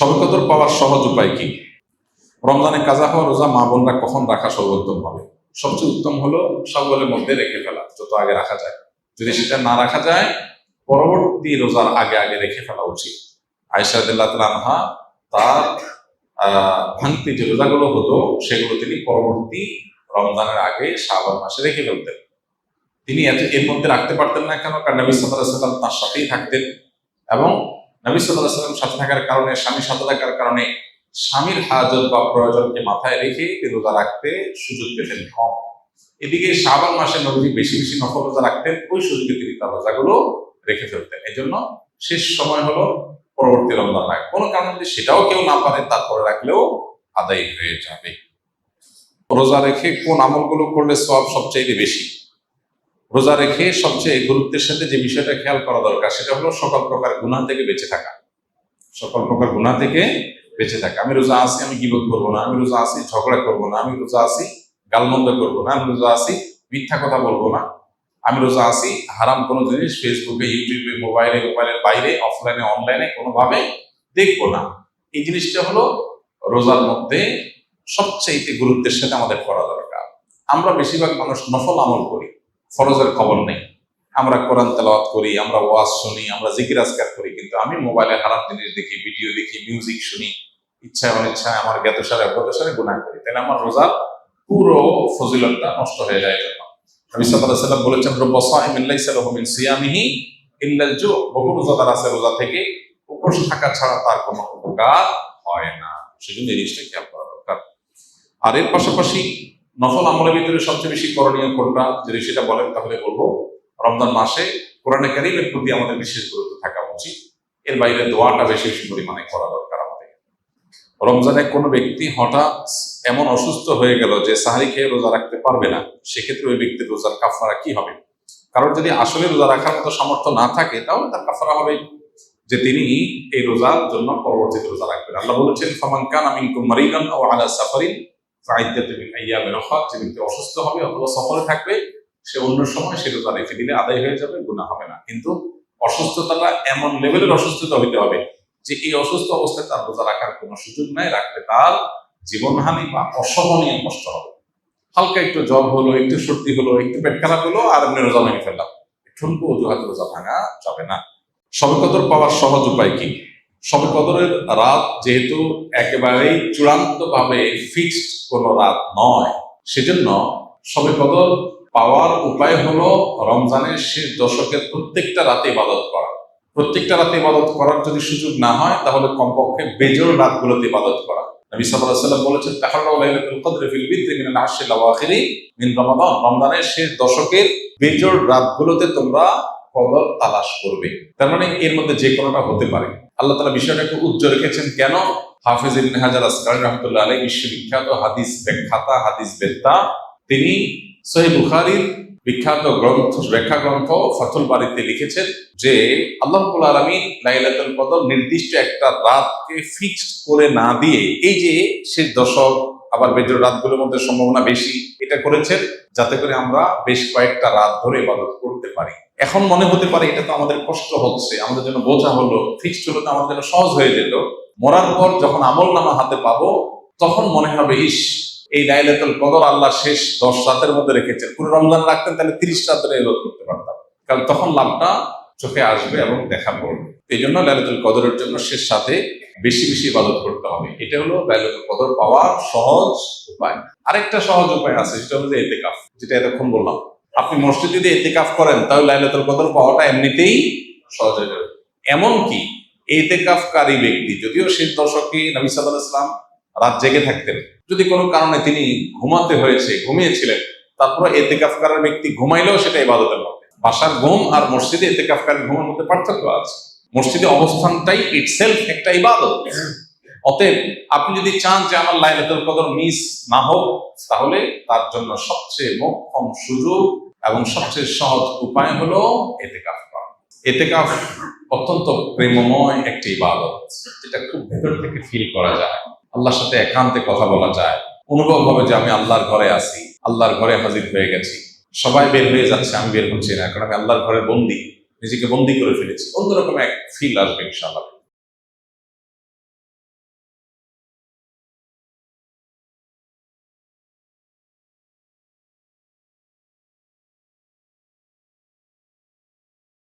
শবে কদর পাওয়ার সহজ উপায় কি? রমজানে কাজা হওয়া রোজা মা বোনরা কখন রাখা সর্বোত্তম হবে? সবচেয়ে উত্তম হলো সওয়ালের মধ্যে রেখে ফেলা, যত আগে রাখা যায়। যদি সেটা না রাখা যায়, পরবর্তী রোজার আগে আগে রেখে ফেলা উচিত। আয়েশা রাদিয়াল্লাহু তাআলা আনহা তার ভাঙতি যে রোজাগুলো হতো সেগুলো তিনি পরবর্তী রমজানের আগে শাবান মাসে রেখে ফেলতেন। তিনি এর মধ্যে রাখতে পারতেন না কেন? কারণ নবী সাল্লাল্লাহু আলাইহি ওয়াসাল্লাম তার সাথেই থাকতেন এবং নবী সাল্লাল্লাহু আলাইহি ওয়াসাল্লাম সাথে থাকার কারণে, স্বামীর সাথে থাকার কারণে স্বামীর হাজত বা প্রয়োজনকে মাথায় রেখে রোজা রাখতে সুযোগ পেতেন কম। এদিকে শাবান মাসে নবী বেশি বেশি নফল রোজা রাখতেন, ওই সুযোগে তিনি তার রোজাগুলো রেখে ফেলতেন। এই জন্য শেষ সময় হলো পরবর্তী রমজান রাখ। কোনো কারণে যদি সেটাও কেউ না পারে, তারপরে রাখলেও আদায় হয়ে যাবে। রোজা রেখে কোন আমলগুলো করলে সওয়াব সবচেয়ে বেশি? রোজা রেখে সবচেয়ে গুরুত্বের সাথে যে বিষয়টা খেয়াল করা দরকার সেটা হলো সকল প্রকার গুনাহ থেকে বেঁচে থাকা। সকল প্রকার গুনাহ থেকে বেঁচে থাকা। আমি রোজা আছি, আমি গীবত করবো না। আমি রোজা আছি, ঝগড়া করবো না। আমি রোজা আছি, গালমন্দ করবো না। আমি রোজা আছি, মিথ্যা কথা বলবো না। আমি রোজা আছি, হারাম কোনো জিনিস ফেসবুকে, ইউটিউবে, মোবাইলের বাইরে, অফলাইনে, অনলাইনে কোনোভাবে দেখবো না। এই জিনিসটা হলো রোজার মধ্যে সবচেয়ে গুরুত্বের সাথে আমাদের করা দরকার। আমরা বেশিরভাগ মানুষ নফল আমল করি, ফরজের খবর নেই। আমরা কোরআন তেলাওয়াত করি, আমরা ওয়াজ শুনি, আমরা জিকির আজকার করি, কিন্তু আমি মোবাইলে হারাম জিনিস দেখি, ভিডিও দেখি, মিউজিক শুনি, ইচ্ছায় অনিচ্ছায় আমার জ্ঞাতসারে অজ্ঞাতসারে গুনাহ করি। তাহলে আমার রোজার পুরো ফজিলতটা নষ্ট হয়ে যায়। নবী সাল্লাল্লাহু আলাইহি ওয়াসাল্লাম বলেছেন, রুব্বা সাইমিন লাইসা লাহু মিন সিয়ামিহি ইল্লাল জু'। বহু রোজাদার আছে রোজা থেকে উপোস থাকা ছাড়া তার কোনো উপকার হয় না। সেজন্য এই জিনিসটা খেয়াল করা দরকার। আর এর পাশাপাশি নফল আমলের ভিতরে সবচেয়ে বেশি করণীয় কোনটা, যদি সেটা বলেন তাহলে বলবো রমজান মাসে কোরআনে কারীমের প্রতি আমাদের বিশেষ গুরুত্ব থাকা উচিত। এর বাইরে দোয়াটা বেশি বেশি পরিমাণে করা দরকার আমাদের। রমজানে কোনো ব্যক্তি হঠাৎ এমন অসুস্থ হয়ে গেল যে সাহারি খেয়ে রোজা রাখতে পারবে না, সেক্ষেত্রে ওই ব্যক্তির রোজার কাফারা কি হবে? কারণ যদি আসলে রোজা রাখার মতো সামর্থ্য না থাকে, তাহলে তার কাফারা হবে যে তিনি এই রোজার জন্য পরবর্তীতে রোজা রাখবেন। আল্লাহ বলেছেন, ফামান কানা মিনকুম মারিদান আও আলা সাফারিন ফাইদ্দাতুম মিন আইয়ামিন উখরা। যে ব্যক্তি অসুস্থ হবে অথবা সফরে থাকবে, সে অন্য সময় সে রোজা রেখে দিলে আদায় হয়ে যাবে, গুনাহ হবে না। কিন্তু অসুস্থতাটা এমন লেভেলের অসুস্থতা হইতে হবে যে এই অসুস্থ অবস্থায় তার রোজা রাখার কোনো সুযোগ নাই, রাখলে তার জীবনহানি বা অসহনীয় কষ্ট হবে। হালকা একটু জ্বর হলো, একটু সর্দি হলো, একটু পেট খারাপ হলো, আর এমনি রোজা ভেঙে ফেললাম, ঠুনকো অজুহাতে রোজা ভাঙা যাবে না। শবে কদর পাওয়ার সহজ উপায় কি? শবে কদরের রাত যেহেতু একেবারেই চূড়ান্তভাবে ফিক্সড কোনো রাত নয়, সেজন্য শবে কদর পাওয়ার উপায় হলো রমজানের শেষ দশকের প্রত্যেকটা রাতে ইবাদত করা। প্রত্যেকটা রাতে ইবাদত করার যদি সুযোগ না হয়, তাহলে কমপক্ষে বেজোড় রাতগুলোতে ইবাদত করা। নবী সাল্লাল্লাহু আলাইহি ওয়াসাল্লাম বলেছেন, তাহাররাউ লাইলাতুল কদরি ফিল বিদরি মিনাল আশরিল আওয়াখিরি মিন রমাদান। রমজানের শেষ দশকের বেজোড় রাতগুলোতে তোমরা কদর তালাশ করবে। তার মানে এর মধ্যে যে কোনোটা হতে পারে। আল্লাহ তাআলা বিষয়টাকে উজ্জ্বল রেখেছেন কেন? হাফেজ ইবনে হাজার আসকালানী রাহমাতুল্লাহ আলাইহি বিশ্ববিখ্যাত হাদিস ব্যাখ্যাতা, হাদিস বেত্তা, তিনি সহিহ বুখারীর বিখ্যাত ব্যাখ্যা গ্রন্থ ফাথুল বারীতে লিখেছেন যে আল্লাহ রাব্বুল আলামিন লাইলাতুল কদর নির্দিষ্ট একটা রাতকে ফিক্সড করে না দিয়ে, এই যে শেষ দশক আবার বেজোড় রাতগুলোর মধ্যে সম্ভাবনা বেশি, এটা করেছেন যাতে করে আমরা বেশ কয়েকটা রাত ধরে ইবাদত করতে পারি। এখন মনে হতে পারে এটা তো আমাদের কষ্ট হচ্ছে, আমাদের জন্য বোঝা হলো, ফিক্সড হলো তো আমাদের জন্য সহজ হয়ে যেত। মরার পর যখন আমলনামা হাতে পাবো, তখন মনে হবে ইস, এই লাইলাতুল কদর আল্লাহ শেষ 10 রাতের মধ্যে রেখেছেন। পুরো রমজান রাখতেন তাহলে 30 রাত ধরে ইবাদত করতে পারতাম। কারণ তখন লাভটা চোখে আসবে এবং দেখা পড়বে। এই জন্য লাইলাতুল কদরের জন্য শেষ সাথে বেশি বেশি ইবাদত করতে হবে। এটা হলো লাইলাতুল কদর পাওয়ার সহজ উপায়। আরেকটা সহজ উপায় আছে, সেটা হলো ইতিকাফ, যেটা এতক্ষণ বললাম। আপনি মসজিদে যদি ইতিকাফ করেন, তাহলে লাইলাতুল কদর পাওয়াটা এমনিতেই সহজ হয়ে যাবে। এমনকি ইতিকাফকারী ব্যক্তি, যদিও শেষ দশকে নবী সাল্লাল্লাহু আলাইহি ওয়াসাল্লাম রাত জেগে থাকতেন, যদি কোনো কারণে তিনি ঘুমাতে হয়েছে, ঘুমিয়েছিলেন, তারপরে ইতিকাফকারী ব্যক্তি ঘুমাইলেও সেটা ইবাদতের মধ্যে। বাসার ঘুম আর মসজিদে ইতিকাফকারী ঘুমের মধ্যে পার্থক্য আছে। মসজিদে অবস্থানটাই ইটসেলফ একটা ইবাদত। অতএব আপনি যদি চান যে আমার লাইলাতুল কদর মিস না হোক, তাহলে তার জন্য সবচেয়ে মোক্ষম সুযোগ এবং সবচেয়ে সহজ উপায় হলো ইতিকাফ করা। ইতিকাফ অত্যন্ত প্রেমময় একটি ইবাদত, যেটা খুব ভেতর থেকে ফিল করা যায়। আল্লাহর সাথে একান্তে কথা বলা যায়, অনুভব হবে যে আমি আল্লাহর ঘরে আছি, আল্লাহর ঘরে হাজির হয়ে গেছি। সবাই বের হয়ে যাচ্ছে, আমি বের হচ্ছি না, কারণ আমি আল্লাহর ঘরে বন্দী, নিজেকে বন্দী করে ফেলেছি। অন্যরকম এক ফিল আসবে ইনশাআল্লাহ।